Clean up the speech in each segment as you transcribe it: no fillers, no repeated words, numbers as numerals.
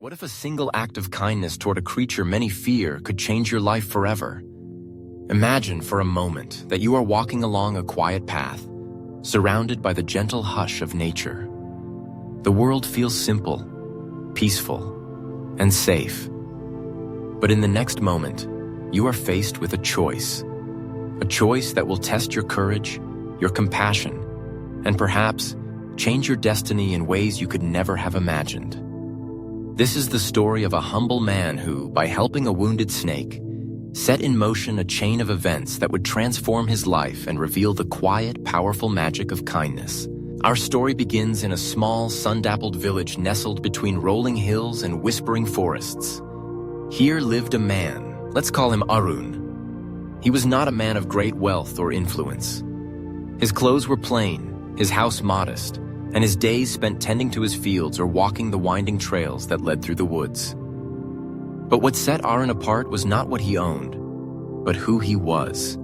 What if a single act of kindness toward a creature many fear could change your life forever? Imagine for a moment that you are walking along a quiet path, surrounded by the gentle hush of nature. The world feels simple, peaceful, and safe. But in the next moment, you are faced with a choice that will test your courage, your compassion, and perhaps change your destiny in ways you could never have imagined. This is the story of a humble man who, by helping a wounded snake, set in motion a chain of events that would transform his life and reveal the quiet, powerful magic of kindness. Our story begins in a small, sun-dappled village nestled between rolling hills and whispering forests. Here lived a man, let's call him Arun. He was not a man of great wealth or influence. His clothes were plain, his house modest, and his days spent tending to his fields or walking the winding trails that led through the woods. But what set Arun apart was not what he owned, but who he was.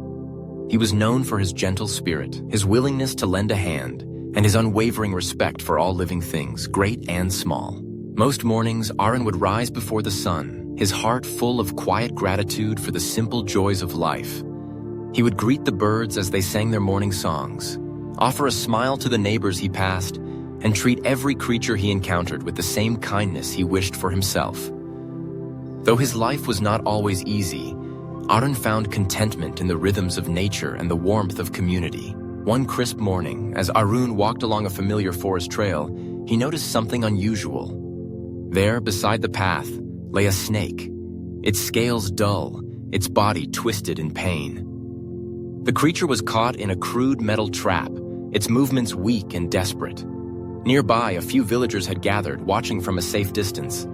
He was known for his gentle spirit, his willingness to lend a hand, and his unwavering respect for all living things, great and small. Most mornings, Arun would rise before the sun, his heart full of quiet gratitude for the simple joys of life. He would greet the birds as they sang their morning songs, offer a smile to the neighbors he passed, and treat every creature he encountered with the same kindness he wished for himself. Though his life was not always easy, Arun found contentment in the rhythms of nature and the warmth of community. One crisp morning, as Arun walked along a familiar forest trail, he noticed something unusual. There, beside the path, lay a snake, its scales dull, its body twisted in pain. The creature was caught in a crude metal trap, its movements weak and desperate. Nearby, a few villagers had gathered, watching from a safe distance.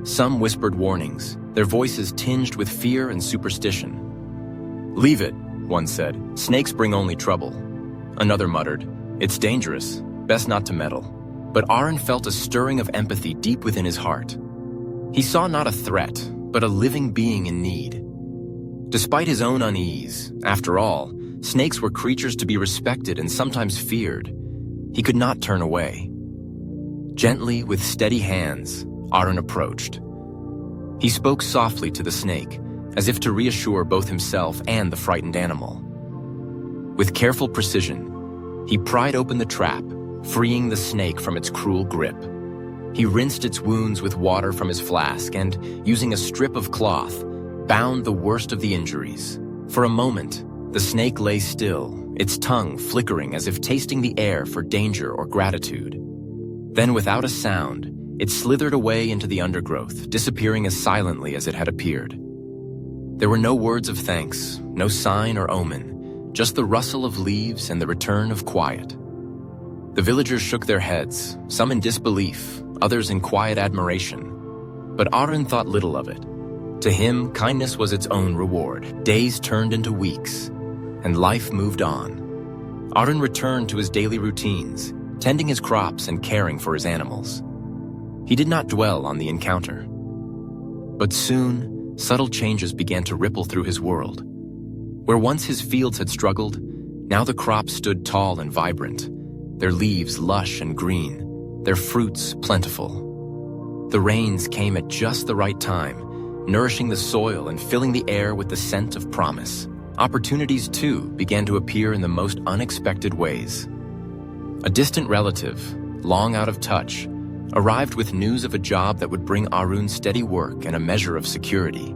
Some whispered warnings, their voices tinged with fear and superstition. "Leave it," one said. "Snakes bring only trouble." Another muttered, "It's dangerous, best not to meddle." But Arun felt a stirring of empathy deep within his heart. He saw not a threat, but a living being in need. Despite his own unease, after all, snakes were creatures to be respected and sometimes feared. He could not turn away. Gently, with steady hands, Arun approached. He spoke softly to the snake, as if to reassure both himself and the frightened animal. With careful precision, he pried open the trap, freeing the snake from its cruel grip. He rinsed its wounds with water from his flask and, using a strip of cloth, bound the worst of the injuries. For a moment, the snake lay still, its tongue flickering as if tasting the air for danger or gratitude. Then, without a sound, it slithered away into the undergrowth, disappearing as silently as it had appeared. There were no words of thanks, no sign or omen, just the rustle of leaves and the return of quiet. The villagers shook their heads, some in disbelief, others in quiet admiration. But Arun thought little of it. To him, kindness was its own reward. Days turned into weeks, and life moved on. Arun returned to his daily routines, tending his crops and caring for his animals. He did not dwell on the encounter. But soon, subtle changes began to ripple through his world. Where once his fields had struggled, now the crops stood tall and vibrant, their leaves lush and green, their fruits plentiful. The rains came at just the right time, nourishing the soil and filling the air with the scent of promise. Opportunities, too, began to appear in the most unexpected ways. A distant relative, long out of touch, arrived with news of a job that would bring Arun steady work and a measure of security.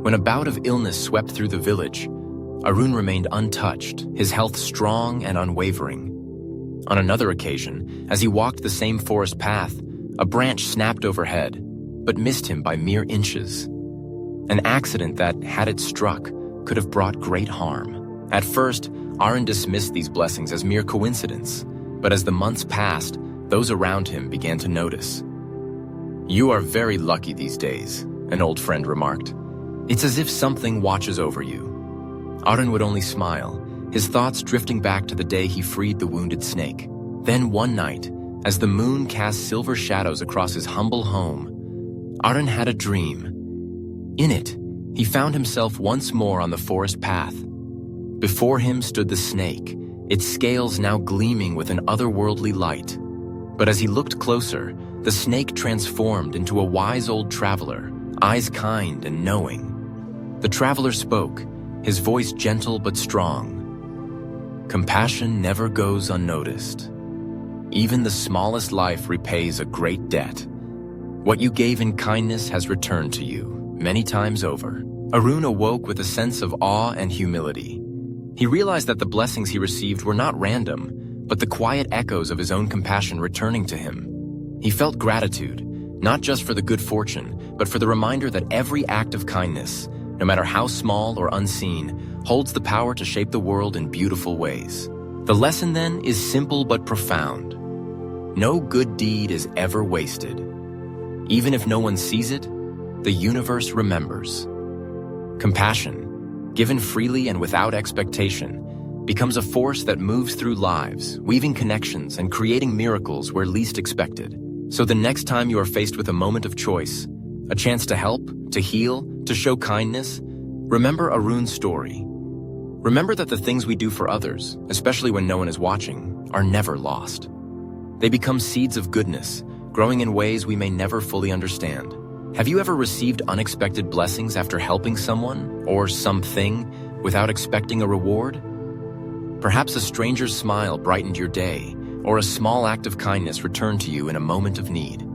When a bout of illness swept through the village, Arun remained untouched, his health strong and unwavering. On another occasion, as he walked the same forest path, a branch snapped overhead, but missed him by mere inches. An accident that, had it struck, could have brought great harm. At first, Arun dismissed these blessings as mere coincidence, but as the months passed, those around him began to notice. "You are very lucky these days," an old friend remarked. "It's as if something watches over you." Arun would only smile, his thoughts drifting back to the day he freed the wounded snake. Then one night, as the moon cast silver shadows across his humble home, Arun had a dream. In it, he found himself once more on the forest path. Before him stood the snake, its scales now gleaming with an otherworldly light. But as he looked closer, the snake transformed into a wise old traveler, eyes kind and knowing. The traveler spoke, his voice gentle but strong. Compassion never goes unnoticed. Even the smallest life repays a great debt. What you gave in kindness has returned to you, many times over. Arun awoke with a sense of awe and humility. He realized that the blessings he received were not random, but the quiet echoes of his own compassion returning to him. He felt gratitude, not just for the good fortune, but for the reminder that every act of kindness, no matter how small or unseen, holds the power to shape the world in beautiful ways. The lesson then is simple but profound. No good deed is ever wasted. Even if no one sees it, the universe remembers. Compassion, given freely and without expectation, becomes a force that moves through lives, weaving connections and creating miracles where least expected. So the next time you are faced with a moment of choice, a chance to help, to heal, to show kindness, remember Arun's story. Remember that the things we do for others, especially when no one is watching, are never lost. They become seeds of goodness, growing in ways we may never fully understand. Have you ever received unexpected blessings after helping someone or something without expecting a reward? Perhaps a stranger's smile brightened your day, or a small act of kindness returned to you in a moment of need.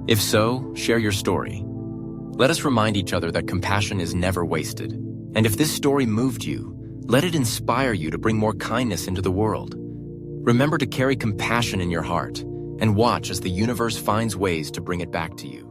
If so, share your story. Let us remind each other that compassion is never wasted. And if this story moved you, let it inspire you to bring more kindness into the world. Remember to carry compassion in your heart and watch as the universe finds ways to bring it back to you.